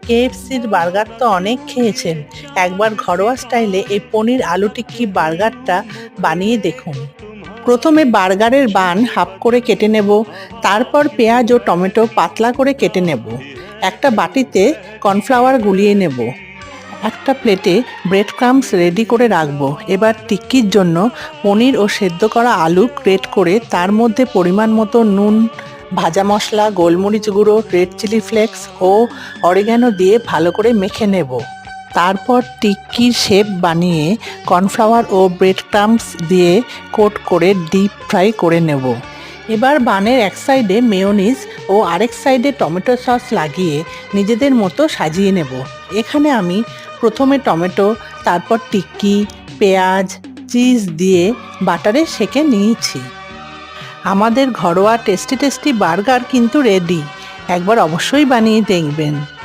কেএফসির burger তো অনেক খেয়েছেন, একবার ঘরোয়া স্টাইলে এই পনির আলু টিক্কি বার্গারটা বানিয়ে দেখুন। প্রথমে বার্গারের বান হাফ করে কেটে নেব, তারপর পেঁয়াজ ও টমেটো পাতলা করে কেটে নেব। একটা বাটিতে কর্নফ্লাওয়ার গুলিয়ে নেব। একটা প্লেটে ব্রেড ক্রাম্বস রেডি করে রাখবো। এবার টিক্কির জন্য পনির ও সেদ্ধ করা আলু গ্রেট করে তার মধ্যে পরিমাণ মতো নুন, ভাজা মশলা, গোলমরিচ গুঁড়ো, রেড চিলি ফ্লেক্স ও অরিগ্যানো দিয়ে ভালো করে মেখে নেব। তারপর টিক্কির শেপ বানিয়ে কর্নফ্লাওয়ার ও ব্রেড ক্রাম্বস দিয়ে কোট করে ডিপ ফ্রাই করে নেব। এবার বানের এক সাইডে মেয়োনিজ ও আরেক সাইডে টমেটো সস লাগিয়ে নিজেদের মতো সাজিয়ে নেব। এখানে আমি প্রথমে টমেটো, তারপর টিক্কি, পেঁয়াজ, চিজ দিয়ে বাটারে সেঁকে নিয়েছি। আমাদের ঘরোয়া টেস্টি টেস্টি বার্গার কিন্তু রেডি। একবার অবশ্যই বানিয়ে দেখবেন।